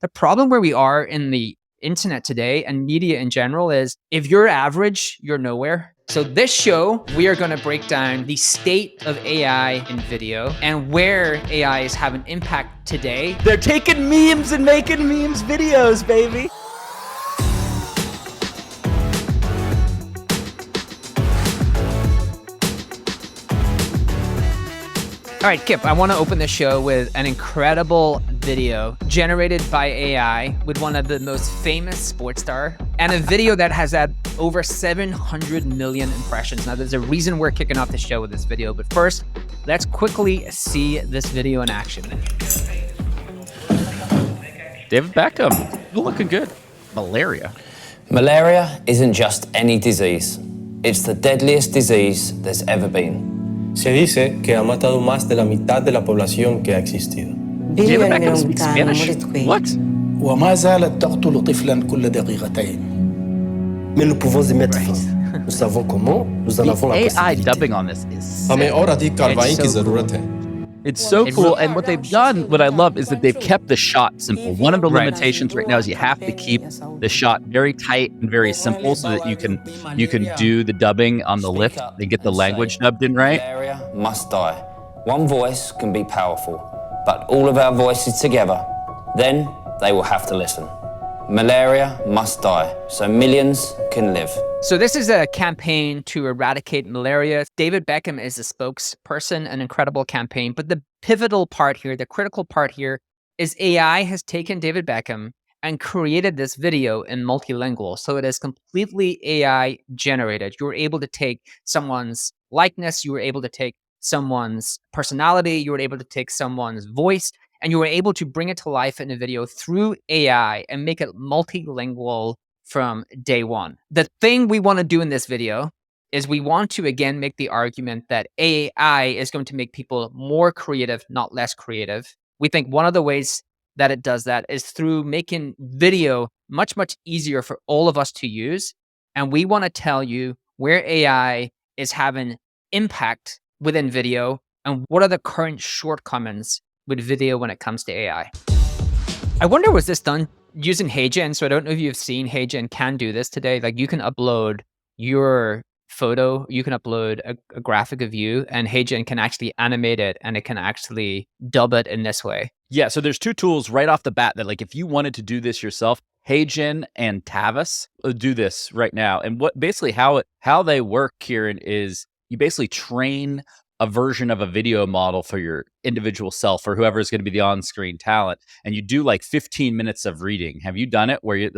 The problem where we are in the internet today and media in general is if you're average, you're nowhere. So this show, we are going to break down the state of AI in video and where AI is having impact today. They're taking memes and making memes videos, baby. All right, Kipp, I want to open the show with an incredible video generated by AI with one of the most famous sports star and a video that has had over 700 million impressions. Now, there's a reason we're kicking off the show with this video, but first, let's quickly see this video in action. David Beckham, you're looking good. Malaria. Malaria isn't just any disease. It's the deadliest disease there's ever been. Se dice que ha matado más de la mitad de la población que ha existido. David Beckham speaks Spanish. What? وما زالت تقتل طفلا كل دقيقتين. Mais nous pouvons y mettre fin. Nous savons comment, nous en avons la AI possibilité. dubbing on this is sick. हमें और अधिक कार्रवाई की जरूरत है. It's so cool. And what they've done, what I love, is that they've kept the shot simple. One of the Right. limitations right now is you have to keep the shot very tight and very simple so that you can do the dubbing on the lift and get the language dubbed in right. Malaria must die. One voice can be powerful, but all of our voices together, then they will have to listen. Malaria must die, so millions can live. So this is a campaign to eradicate malaria. David Beckham is a spokesperson, an incredible campaign. But the pivotal part here, the critical part here, is AI has taken David Beckham and created this video in multilingual. So it is completely AI generated. You were able to take someone's likeness, you were able to take someone's personality, you were able to take someone's voice, and you were able to bring it to life in a video through AI and make it multilingual from day one. The thing we want to do in this video is we want to, again, make the argument that AI is going to make people more creative, not less creative. We think one of the ways that it does that is through making video much, much easier for all of us to use. And we want to tell you where AI is having impact within video and what are the current shortcomings with video when it comes to AI. I wonder, was this done using HeyGen? So I don't know if you've seen HeyGen can do this today. Like you can upload your photo, you can upload a graphic of you, and HeyGen can actually animate it and it can actually dub it in this way. Yeah, so there's two tools right off the bat that, like, if you wanted to do this yourself, HeyGen and Tavis do this right now. And what basically how they work, Kieran, is you basically train a version of a video model for your individual self or whoever is going to be the on-screen talent, and you do like 15 minutes of reading. Have you done it where you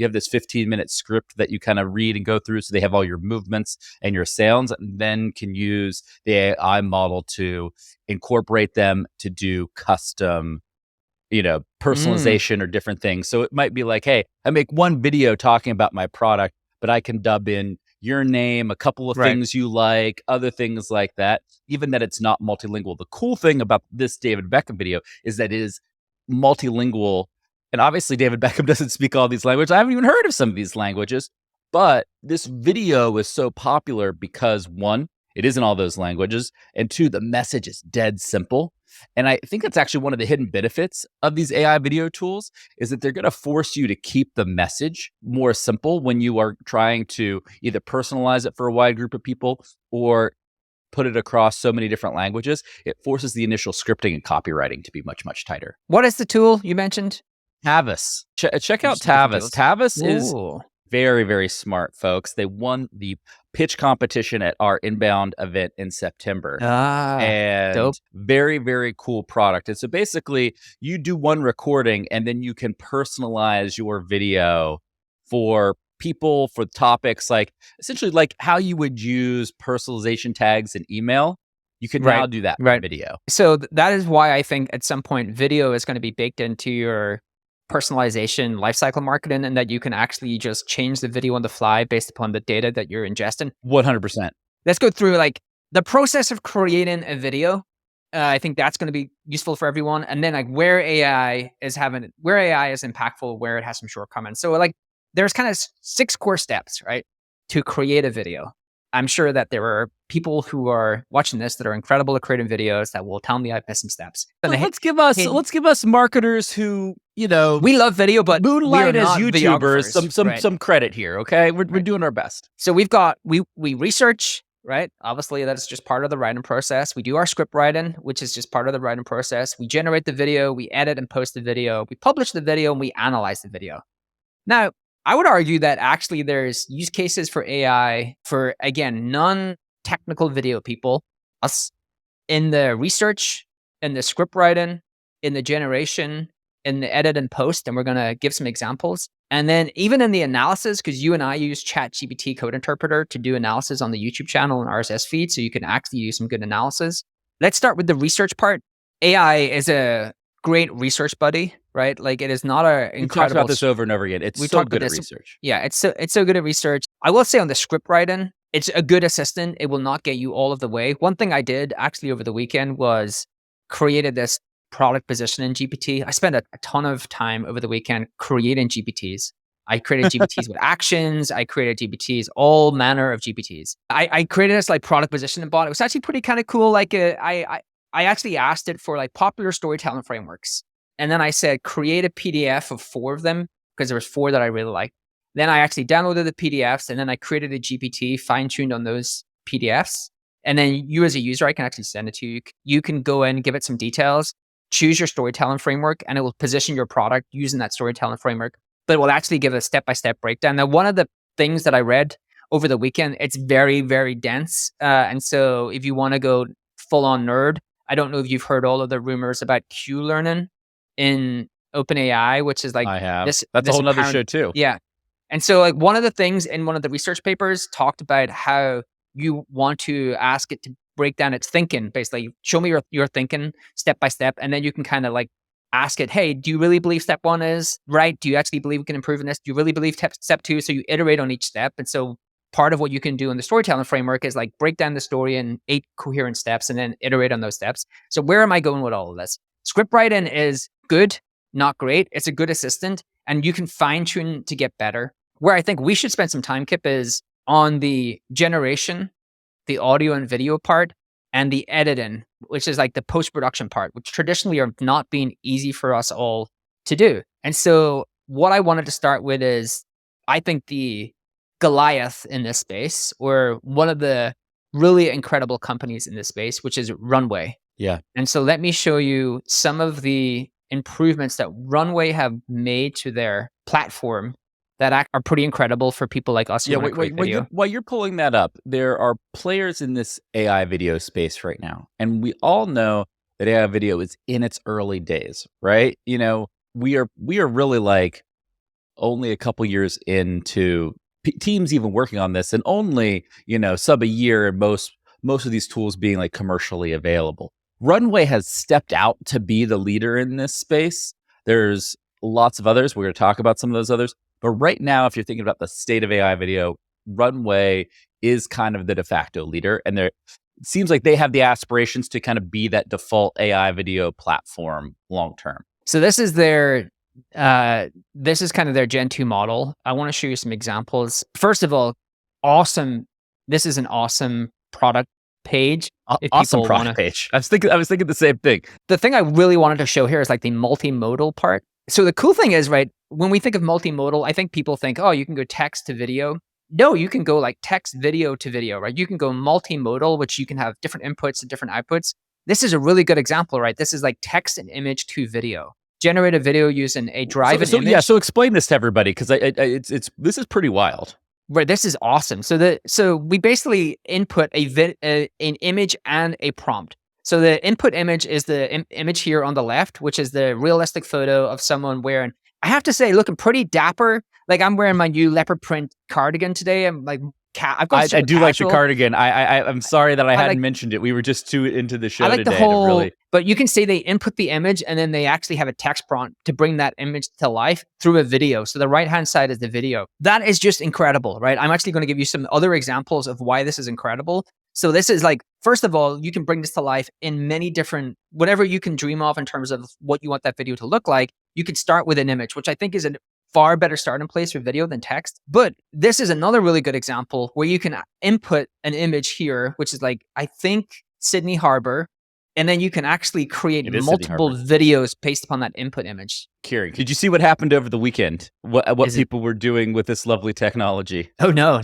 have this 15-minute script that you kind of read and go through, so they have all your movements and your sounds, and then can use the AI model to incorporate them to do custom, personalization or different things. So it might be like, hey, I make one video talking about my product, but I can dub in your name, a couple of things you like, other things like that, even that it's not multilingual. The cool thing about this David Beckham video is that it is multilingual. And obviously David Beckham doesn't speak all these languages. I haven't even heard of some of these languages, but this video is so popular because one, it is in all those languages, and two, the message is dead simple. And I think that's actually one of the hidden benefits of these AI video tools is that they're going to force you to keep the message more simple when you are trying to either personalize it for a wide group of people or put it across so many different languages. It forces the initial scripting and copywriting to be much, much tighter. What is the tool you mentioned? Tavis. Check out Tavis. Tavis is very, very smart, folks. They won the pitch competition at our inbound event in September. And dope. Very, very cool product. And so basically you do one recording and then you can personalize your video for people, for topics, like essentially like how you would use personalization tags in email. You can now do that with video. So that is why I think at some point video is going to be baked into your personalization lifecycle marketing, and that you can actually just change the video on the fly based upon the data that you're ingesting. 100%. Let's go through like the process of creating a video. I think that's going to be useful for everyone. And then like where AI is impactful, where it has some shortcomings. So like there's kind of 6 core steps, right, to create a video. I'm sure that there are people who are watching this that are incredible at creating videos that will tell me I've missed some steps. So let's give us marketers who, we love video, but we are moonlight as not YouTubers videographers, some credit here. Okay, we're doing our best. So we research, right? Obviously, that's just part of the writing process. We do our script writing, which is just part of the writing process. We generate the video, we edit and post the video, we publish the video, and we analyze the video. Now, I would argue that actually there's use cases for AI for, again, non-technical video people, us, in the research, in the script writing, in the generation, in the edit and post, and we're going to give some examples. And then even in the analysis, because you and I use ChatGPT Code Interpreter to do analysis on the YouTube channel and RSS feed, so you can actually use some good analysis. Let's start with the research part. AI is a great research buddy, right? Like, it is not a incredible... We talked about this over and over again. It's so good at research. Yeah, it's so good at research. I will say on the script writing, it's a good assistant. It will not get you all of the way. One thing I did actually over the weekend was created this product positioning GPT. I spent a ton of time over the weekend creating GPTs. I created GPTs with actions. I created GPTs, all manner of GPTs. I created this like product positioning bot. It was actually pretty kind of cool. Like I actually asked it for like popular storytelling frameworks. And then I said, create a PDF of 4 of them, because there was 4 that I really liked. Then I actually downloaded the PDFs, and then I created a GPT fine-tuned on those PDFs. And then you as a user, I can actually send it to you. You can go in, give it some details, choose your storytelling framework, and it will position your product using that storytelling framework. But it will actually give a step-by-step breakdown. Now, one of the things that I read over the weekend, it's very, very dense. And so if you want to go full-on nerd, I don't know if you've heard all of the rumors about Q learning in OpenAI, which is like... I have. That's a whole nother show too. Yeah. And so like one of the things in one of the research papers talked about how you want to ask it to break down its thinking, basically show me your thinking step by step. And then you can kind of like ask it, hey, do you really believe step 1 is right? Do you actually believe we can improve in this? Do you really believe step 2? So you iterate on each step. And so part of what you can do in the storytelling framework is like break down the story in 8 coherent steps and then iterate on those steps. So where am I going with all of this? Script writing is good, not great. It's a good assistant, and you can fine tune to get better. Where I think we should spend some time, Kipp, is on the generation, the audio and video part, and the editing, which is like the post-production part, which traditionally are not being easy for us all to do. And so what I wanted to start with is, I think the Goliath in this space, or one of the really incredible companies in this space, which is Runway. Yeah. And so let me show you some of the improvements that Runway have made to their platform that are pretty incredible for people like us who want to create video. While you're pulling that up, there are players in this AI video space right now. And we all know that AI video is in its early days, right? You know, we are really like only a couple years into teams even working on this, and only, sub a year, and most of these tools being like commercially available. Runway has stepped out to be the leader in this space. There's lots of others. We're going to talk about some of those others. But right now, if you're thinking about the state of AI video, Runway is kind of the de facto leader. And it seems like they have the aspirations to kind of be that default AI video platform long term. So this is kind of their Gen 2 model. I want to show you some examples. First of all, awesome. This is an awesome product page. Awesome product page. I was thinking the same thing. The thing I really wanted to show here is like the multimodal part. So the cool thing is, right, when we think of multimodal, I think people think, oh, you can go text to video. No, you can go like text video to video, right? You can go multimodal, which you can have different inputs and different outputs. This is a really good example, right? This is like text and image to video. Generate a video using a drive and image. Yeah, so explain this to everybody, because this is pretty wild. Right, this is awesome. So we basically input an image and a prompt. So the input image is the image here on the left, which is the realistic photo of someone wearing, I have to say, looking pretty dapper. Like, I'm wearing my new leopard print cardigan today. I'm like, I do like the cardigan. I'm sorry that I hadn't mentioned it. We were just too into the show today. But you can see they input the image, and then they actually have a text prompt to bring that image to life through a video. So the right-hand side is the video. That is just incredible, right? I'm actually going to give you some other examples of why this is incredible. So this is like, first of all, you can bring this to life in many different, whatever you can dream of in terms of what you want that video to look like. You can start with an image, which I think is a far better starting place for video than text. But this is another really good example where you can input an image here, which is like, I think Sydney Harbor, and then you can actually create It is Sydney multiple Harbor. videos based upon that input image. Kieran, did you see what happened over the weekend? What Is it- people were doing with this lovely technology? Oh, no.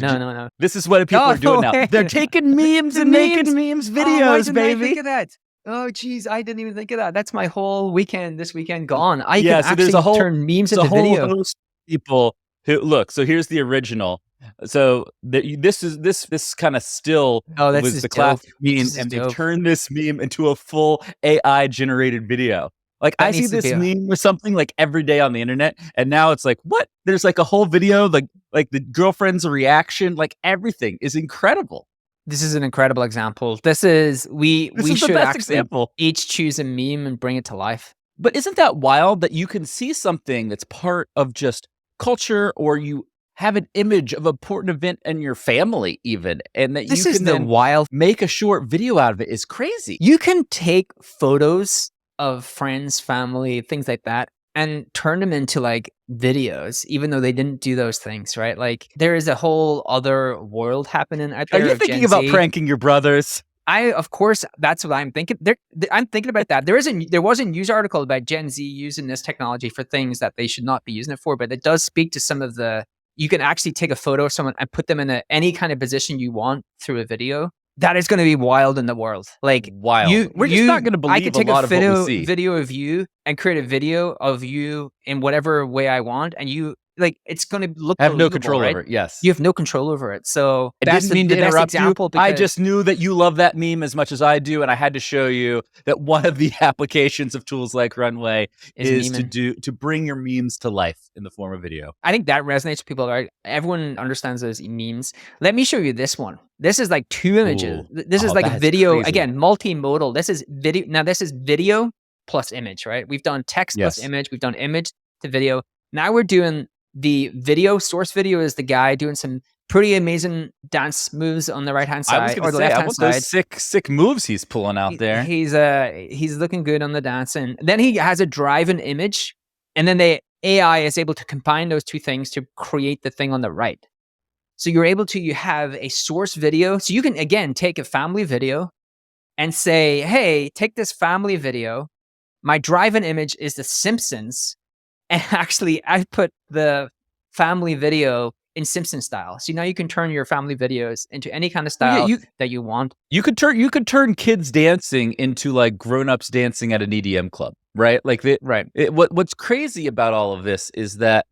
This is what people Oh, are doing no now. way. They're taking memes The and making memes. memes Oh, why videos, didn't I think baby. of that? Oh, geez, I didn't even think of that. That's my whole weekend, this weekend gone. I Yeah, can so there's actually a whole turn memes It's a into whole video. host of people who look. So here's the original. So this kind of still Oh, this was is the dope. classic meme, This is and they've dope. turned this meme into a full AI generated video. Like That I see needs to this be a- meme or something like every day on the internet, and now it's like, what? There's like a whole video, like the girlfriend's reaction, like everything is incredible. This is an incredible example. This is we This is the should best actually example. each choose a meme and bring it to life. But isn't that wild that you can see something that's part of just culture, or you have an image of an important event in your family even, and that This you is can the then wild. make a short video out of it is crazy. You can take photos of friends, family, things like that, and turn them into like videos, even though they didn't do those things, right? Like there is a whole other world happening out Are there. you of thinking Gen about Z. pranking your brothers? Of course, that's what I'm thinking. I'm thinking about that. There was a news article about Gen Z using this technology for things that they should not be using it for, but it does speak to some of the. You can actually take a photo of someone and put them in any kind of position you want through a video. That is going to be wild in the world. Like Wild. We're just not gonna I believe could a take lot of what we see. video of you and create a video of you in whatever way I want, and you like it's going to look. I have no believable, control right? over it. Yes. You have no control over it. So I that's didn't mean to the best interrupt example. you. I because- just knew that you love that meme as much as I do, and I had to show you that one of the applications of tools like Runway is memeing. to bring your memes to life in the form of video. I think that resonates with people, right? Everyone understands those memes. Let me show you this one. This is like two images. Ooh. This is Oh, like that is video, crazy. again, multimodal. This is video. Now, this is video plus image, right? We've done text plus Yes. image. We've done image to video. Now we're doing the video. Source video is the guy doing some pretty amazing dance moves on the right-hand I was side going or to the say, I left-hand want side. those sick moves he's pulling out there. He's looking good on the dance, and then he has a drive-in image, and then the AI is able to combine those two things to create the thing on the right. So you have a source video. So you can again take a family video and say, hey, take this family video. My drive-in image is The Simpsons, and actually I put the family video in Simpson style. So now you can turn your family videos into any kind of style that you want. You could turn kids dancing into like grown-ups dancing at an EDM club, right? Like Right. What's crazy about all of this is that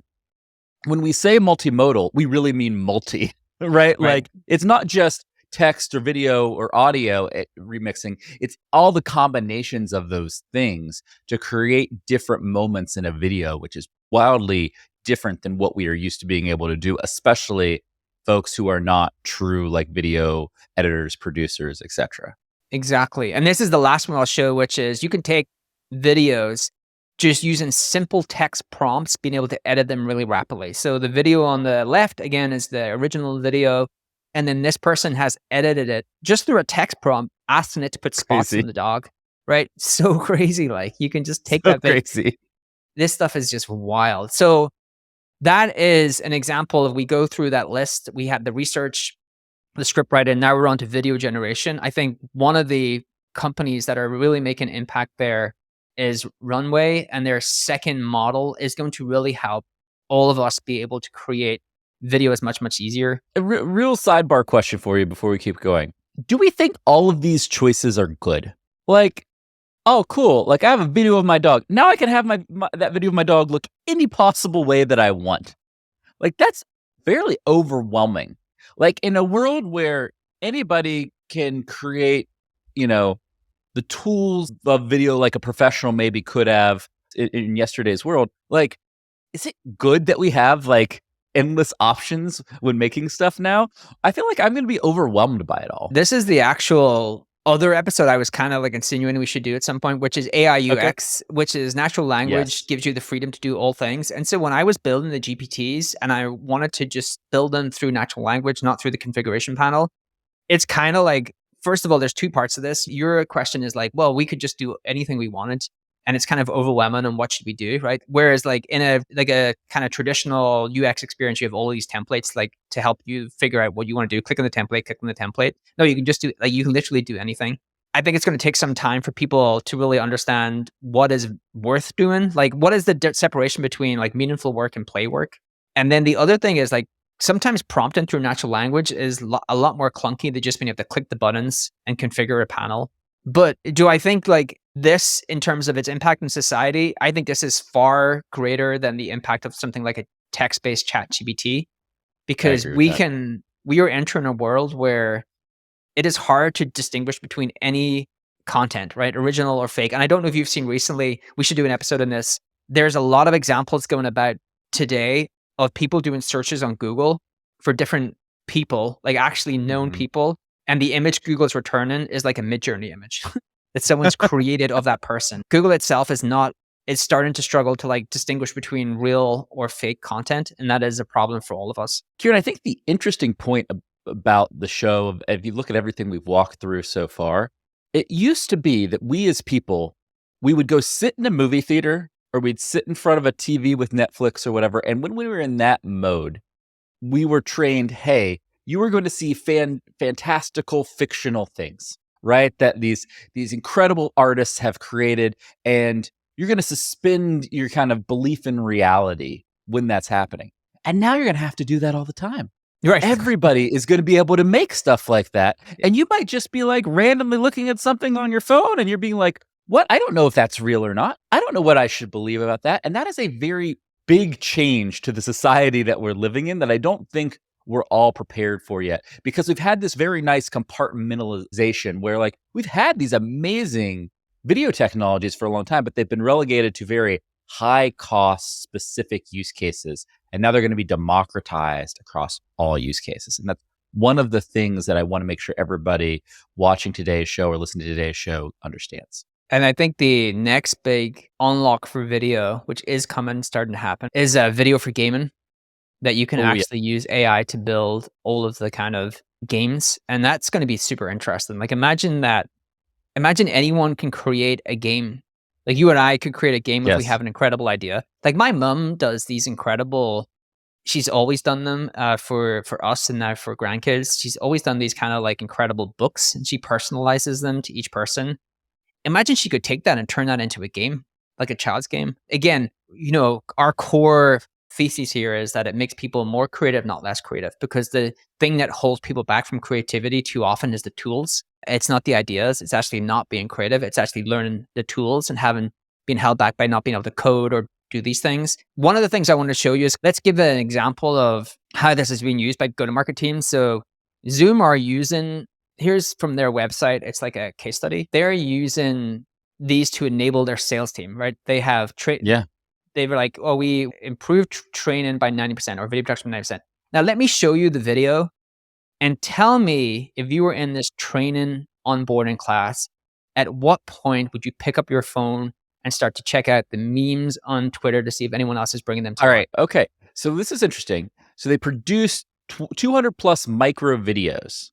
when we say multimodal, we really mean multi, right? Like it's not just text or video or audio remixing. It's all the combinations of those things to create different moments in a video, which is wildly different than what we are used to being able to do, especially folks who are not true like video editors, producers, etc. Exactly. And this is the last one I'll show, which is you can take videos just using simple text prompts, being able to edit them really rapidly. So the video on the left, again, is the original video. And then this person has edited it just through a text prompt, asking it to put spots on the dog, right? So crazy. Like you can just take that crazy. This stuff is just wild. So that is an example of we go through that list. We had the research, the script writing, now we're on to video generation. I think one of the companies that are really making impact there is Runway, and their second model is going to really help all of us be able to create video is much easier. A real sidebar question for you before we keep going. Do we think all of these choices are good? Like, oh, cool. Like I have a video of my dog. Now I can have that video of my dog look any possible way that I want. Like that's fairly overwhelming. Like in a world where anybody can create, the tools of video like a professional maybe could have in yesterday's world, like, is it good that we have like endless options when making stuff now? I feel like I'm going to be overwhelmed by it all. This is the actual other episode I was kind of like insinuating we should do at some point, which is AI UX, which is natural language, gives you the freedom to do all things. And so when I was building the GPTs and I wanted to just build them through natural language, not through the configuration panel, it's kind of like, first of all, there's two parts of this. Your question is like, well, we could just do anything we wanted. and it's kind of overwhelming on what should we do, right? Whereas like in a kind of traditional UX experience, you have all these templates like to help you figure out what you want to do. Click on the template. No, you can just do like you can literally do anything. I think it's going to take some time for people to really understand what is worth doing. Like what is the separation between like meaningful work and play work? And then the other thing is like sometimes prompting through natural language is a lot more clunky than just being able to click the buttons and configure a panel. But do I think like this, in terms of its impact in society, I think this is far greater than the impact of something like a text-based chat GPT, because we are entering a world where it is hard to distinguish between any content, right? Original or fake. And I don't know if you've seen recently, we should do an episode on this. There's a lot of examples going about today of people doing searches on Google for different people, like actually known people. And the image Google's returning is like a Midjourney image that someone's created of that person. Google itself is starting to struggle to like distinguish between real or fake content. And that is a problem for all of us. Kieran, I think the interesting point about the show, if you look at everything we've walked through so far, it used to be that we as people, we would go sit in a movie theater or we'd sit in front of a TV with Netflix or whatever. And when we were in that mode, we were trained, hey, you were going to see fantastical fictional things, right? That these incredible artists have created, and you're going to suspend your kind of belief in reality when that's happening. And now you're going to have to do that all the time. Right. Everybody is going to be able to make stuff like that. And you might just be like randomly looking at something on your phone and you're being like, what? I don't know if that's real or not. I don't know what I should believe about that. And that is a very big change to the society that we're living in that I don't think we're all prepared for yet, because we've had this very nice compartmentalization where like we've had these amazing video technologies for a long time, but they've been relegated to very high cost specific use cases. And now they're going to be democratized across all use cases. And that's one of the things that I want to make sure everybody watching today's show or listening to today's show understands. And I think the next big unlock for video, which is coming, starting to happen, is video for gaming, that you can actually use AI to build all of the kind of games. And that's going to be super interesting. Like imagine anyone can create a game. Like you and I could create a game if we have an incredible idea. Like my mom does these incredible, she's always done them for us and now for grandkids. She's always done these kind of like incredible books, and she personalizes them to each person. Imagine she could take that and turn that into a game, like a child's game. Again, you know, our core thesis here is that it makes people more creative, not less creative, because the thing that holds people back from creativity too often is the tools. It's not the ideas. It's actually not being creative. It's actually learning the tools and been held back by not being able to code or do these things. One of the things I want to show you is, let's give an example of how this is being used by go-to-market teams. So Zoom are using, here's from their website. It's like a case study. They're using these to enable their sales team, right? They have they were like, oh, we improved training by 90% or video production by 90%. Now let me show you the video and tell me, if you were in this training onboarding class, at what point would you pick up your phone and start to check out the memes on Twitter to see if anyone else is bringing them to All right. Okay. So this is interesting. So they produced 200 plus micro videos.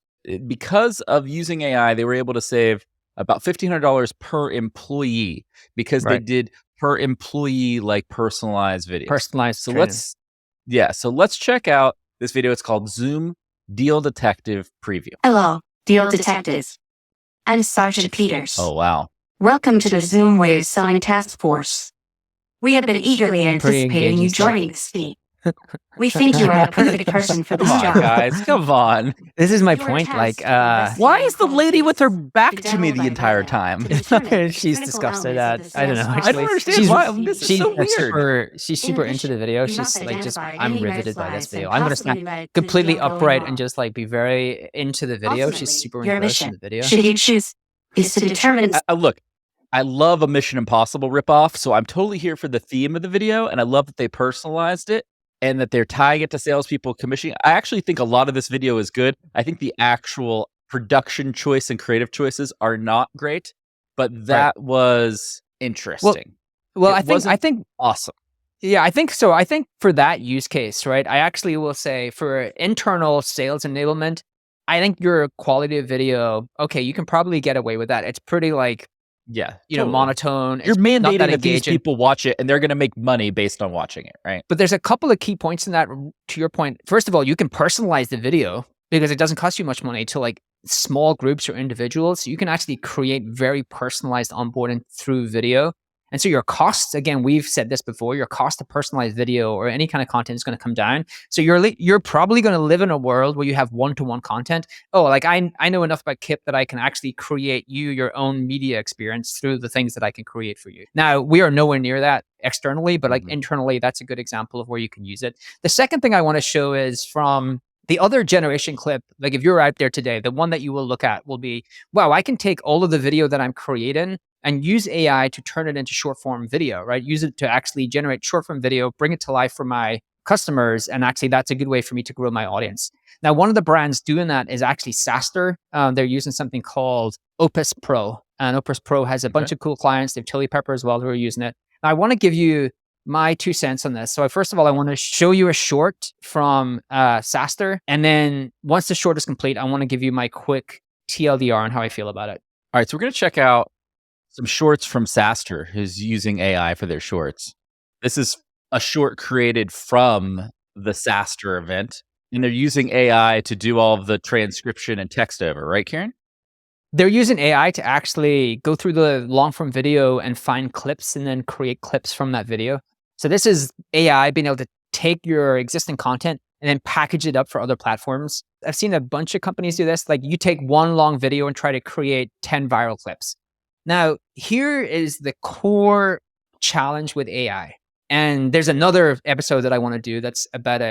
Because of using AI, they were able to save about $1,500 per employee because they did per employee like personalized videos. Personalized. So training. let's check out this video. It's called Zoom Deal Detective Preview. Hello, Deal Detectives. I'm Sergeant Peters. Oh, wow. Welcome to the Zoom Wave Selling Task Force. We have been eagerly anticipating you joining this team. We think you are the perfect person for this Come job. on, guys. Come on. This is my Your point. task Like, is Why is the lady with her back to to me the download entire that time? she's critical disgusted elements at, of the I don't know. sales I don't Actually, understand why. This is she's so weird. she's In super into addition, the video. you She's must like, just, identify I'm any red riveted by this flags that video. I'm going to possibly snap led to the completely job going upright wrong. and just like be very into the video. She's Ultimately, super your engrossed in mission, the video. should you choose, is to determine Look, I love a Mission Impossible ripoff, so I'm totally here for the theme of the video, and I love that they personalized it and that they're tying it to salespeople commissioning. I actually think a lot of this video is good. I think the actual production choice and creative choices are not great, but that was interesting. Well, I think awesome. Yeah, I think so. I think for that use case, right, I actually will say for internal sales enablement, I think your quality of video, okay, you can probably get away with that. It's pretty like Yeah, monotone. You're It's not mandating that that these engaging. people watch it, and they're going to make money based on watching it, right? But there's a couple of key points in that. To your point, first of all, you can personalize the video because it doesn't cost you much money to like small groups or individuals. You can actually create very personalized onboarding through video. And so your costs, again, we've said this before, your cost to personalize video or any kind of content is going to come down. So you're probably going to live in a world where you have one-to-one content. Oh, like I know enough about Kipp that I can actually create you your own media experience through the things that I can create for you. Now, we are nowhere near that externally, but like internally, that's a good example of where you can use it. The second thing I want to show is from the other generation clip. Like if you're out there today, the one that you will look at will be, wow, I can take all of the video that I'm creating and use AI to turn it into short form video, right? Use it to actually generate short form video, bring it to life for my customers. And actually that's a good way for me to grow my audience. Now, one of the brands doing that is actually SaaStr. They're using something called Opus Pro, and Opus Pro has a bunch of cool clients. They have Chili Pepper as well who are using it. Now, I want to give you my 2 cents on this. So first of all, I want to show you a short from SaaStr. And then once the short is complete, I want to give you my quick TLDR on how I feel about it. All right, so we're going to check out some shorts from SaaStr, who's using AI for their shorts. This is a short created from the SaaStr event, and they're using AI to do all of the transcription and text over, right, Kieran? They're using AI to actually go through the long form video and find clips and then create clips from that video. So this is AI being able to take your existing content and then package it up for other platforms. I've seen a bunch of companies do this. Like you take one long video and try to create 10 viral clips. Now, here is the core challenge with AI. And there's another episode that I want to do that's about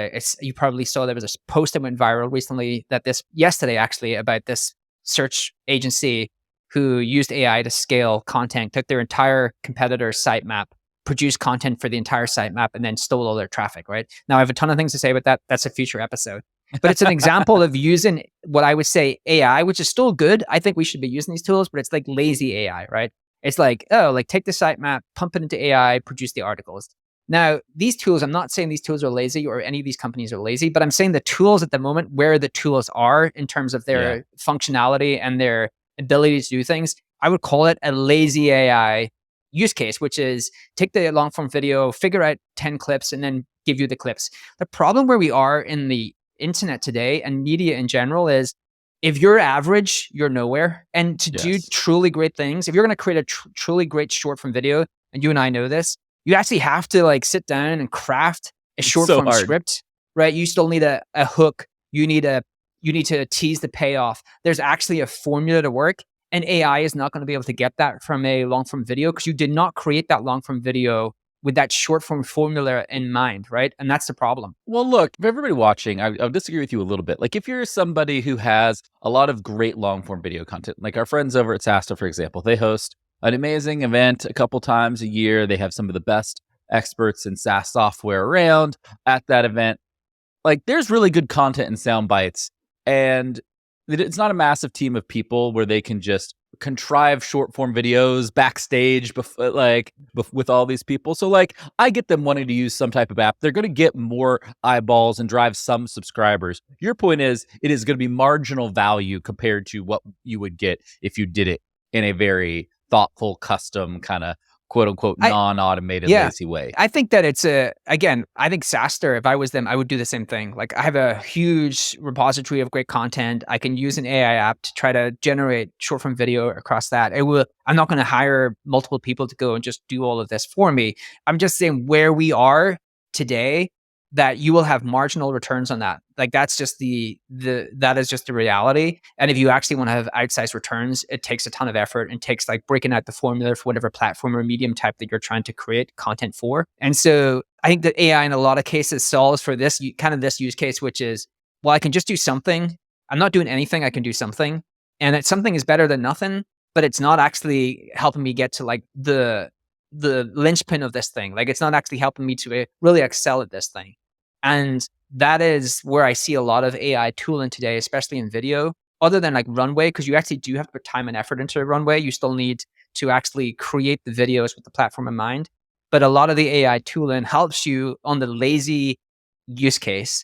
you probably saw there was a post that went viral recently yesterday actually, about this search agency who used AI to scale content, took their entire competitor's sitemap, produced content for the entire sitemap, and then stole all their traffic, right? Now, I have a ton of things to say about that. That's a future episode. But it's an example of using what I would say AI, which is still good. I think we should be using these tools, but it's like lazy AI, right? It's like, oh, like take the sitemap, pump it into AI, produce the articles. Now, these tools, I'm not saying these tools are lazy or any of these companies are lazy, but I'm saying the tools at the moment, where the tools are in terms of their functionality and their ability to do things, I would call it a lazy AI use case, which is take the long form video, figure out 10 clips, and then give you the clips. The problem where we are in the internet today and media in general is if you're average, you're nowhere. And to do truly great things, if you're going to create a truly great short form video, and you and I know this, you actually have to like sit down and craft a short form script, right? You still need a hook. You need to tease the payoff. There's actually a formula to work, and AI is not going to be able to get that from a long form video because you did not create that long form video with that short form formula in mind, right? And that's the problem. Well, look, for everybody watching, I'll disagree with you a little bit. Like if you're somebody who has a lot of great long form video content, like our friends over at SaaStr, for example, they host an amazing event a couple times a year. They have some of the best experts in SaaS software around at that event. Like there's really good content and sound bites, and it's not a massive team of people where they can just contrive short form videos backstage with all these people. So like I get them wanting to use some type of app. They're going to get more eyeballs and drive some subscribers. Your point is it is going to be marginal value compared to what you would get if you did it in a very thoughtful, custom kind of quote unquote non-automated lazy way. I think that I think SaaStr, if I was them, I would do the same thing. Like I have a huge repository of great content. I can use an AI app to try to generate short form video across that. I'm not going to hire multiple people to go and just do all of this for me. I'm just saying where we are today, that you will have marginal returns on that. Like that's just that is just the reality. And if you actually want to have outsized returns, it takes a ton of effort and takes like breaking out the formula for whatever platform or medium type that you're trying to create content for. And so I think that AI in a lot of cases solves for this use case, which is, well, I can just do something. I'm not doing anything. I can do something. And that something is better than nothing, but it's not actually helping me get to like the linchpin of this thing. Like it's not actually helping me to really excel at this thing. And that is where I see a lot of AI tooling today, especially in video, other than like Runway, because you actually do have to put time and effort into Runway. You still need to actually create the videos with the platform in mind. But a lot of the AI tooling helps you on the lazy use case,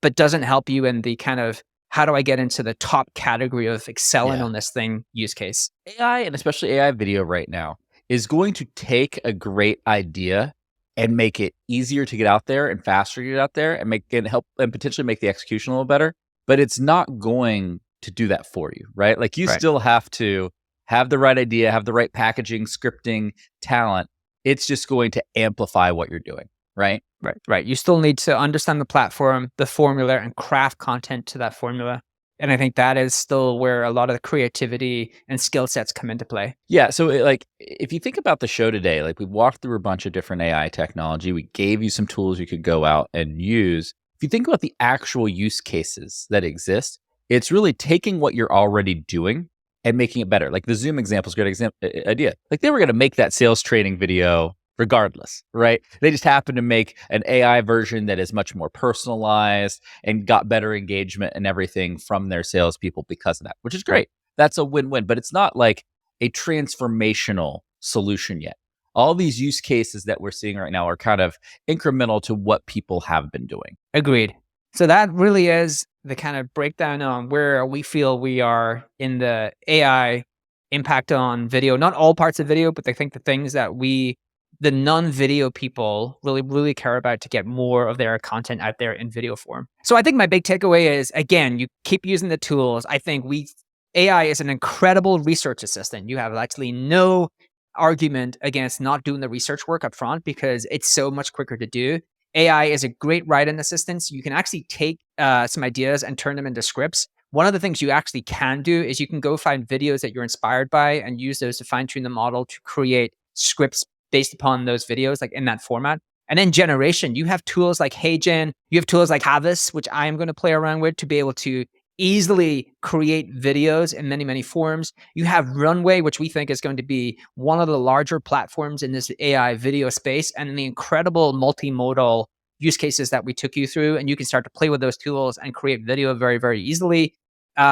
but doesn't help you in the kind of how do I get into the top category of excelling Yeah. on this thing use case? AI, and especially AI video right now, is going to take a great idea and make it easier to get out there and faster to get out there and make it help and potentially make the execution a little better. But it's not going to do that for you, right? Like you Right. still have to have the right idea, have the right packaging, scripting, talent. It's just going to amplify what you're doing, right? Right. You still need to understand the platform, the formula, and craft content to that formula. And I think that is still where a lot of the creativity and skill sets come into play. Yeah. So, like, if you think about the show today, like we walked through a bunch of different AI technology, we gave you some tools you could go out and use. If you think about the actual use cases that exist, it's really taking what you're already doing and making it better. Like the Zoom example is a great idea. Like they were going to make that sales training video regardless, right? They just happened to make an AI version that is much more personalized and got better engagement and everything from their salespeople because of that, which is great. That's a win-win, but it's not like a transformational solution yet. All these use cases that we're seeing right now are kind of incremental to what people have been doing. Agreed. So that really is the kind of breakdown on where we feel we are in the AI impact on video. Not all parts of video, but I think the things that the non-video people really care about to get more of their content out there in video form. So I think my big takeaway is, again, you keep using the tools. I think AI is an incredible research assistant. You have actually no argument against not doing the research work up front because it's so much quicker to do. AI is a great write-in assistant. You can actually take some ideas and turn them into scripts. One of the things you actually can do is you can go find videos that you're inspired by and use those to fine-tune the model to create scripts based upon those videos, like in that format. And then generation, you have tools like HeyGen, you have tools like Havas, which I am going to play around with to be able to easily create videos in many forms. You have Runway, which we think is going to be one of the larger platforms in this AI video space, and the incredible multimodal use cases that we took you through. And you can start to play with those tools and create video very easily.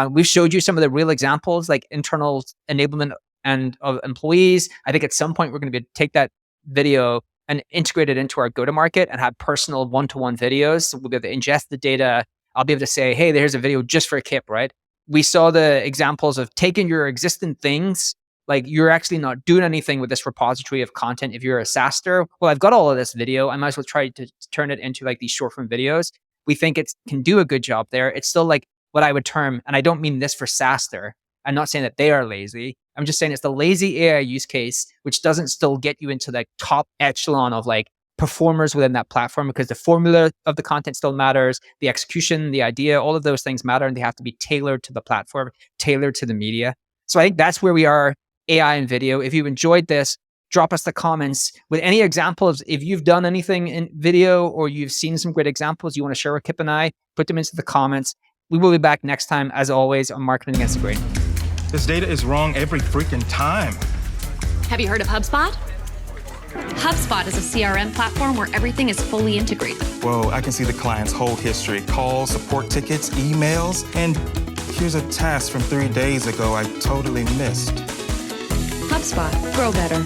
We've showed you some of the real examples, like internal enablement and of employees. I think at some point we're going to be able to take that video and integrate it into our go-to-market and have personal one-to-one videos. So we'll be able to ingest the data. I'll be able to say, hey, there's a video just for Kipp, right? We saw the examples of taking your existing things, like you're actually not doing anything with this repository of content. If you're a SaaSter, well, I've got all of this video. I might as well try to turn it into like these short form videos. We think it can do a good job there. It's still like what I would term, and I don't mean this for SaaSter. I'm not saying that they are lazy. I'm just saying it's the lazy AI use case, which doesn't still get you into the top echelon of like performers within that platform, because the formula of the content still matters. The execution, the idea, all of those things matter, and they have to be tailored to the platform, tailored to the media. So I think that's where we are, AI and video. If you enjoyed this, drop us the comments with any examples. If you've done anything in video or you've seen some great examples you want to share with Kipp and I, put them into the comments. We will be back next time, as always, on Marketing Against the Grain. This data is wrong every freaking time. Have you heard of HubSpot? HubSpot is a CRM platform where everything is fully integrated. Whoa, I can see the client's whole history, calls, support tickets, emails, and here's a task from 3 days ago I totally missed. HubSpot. Grow better.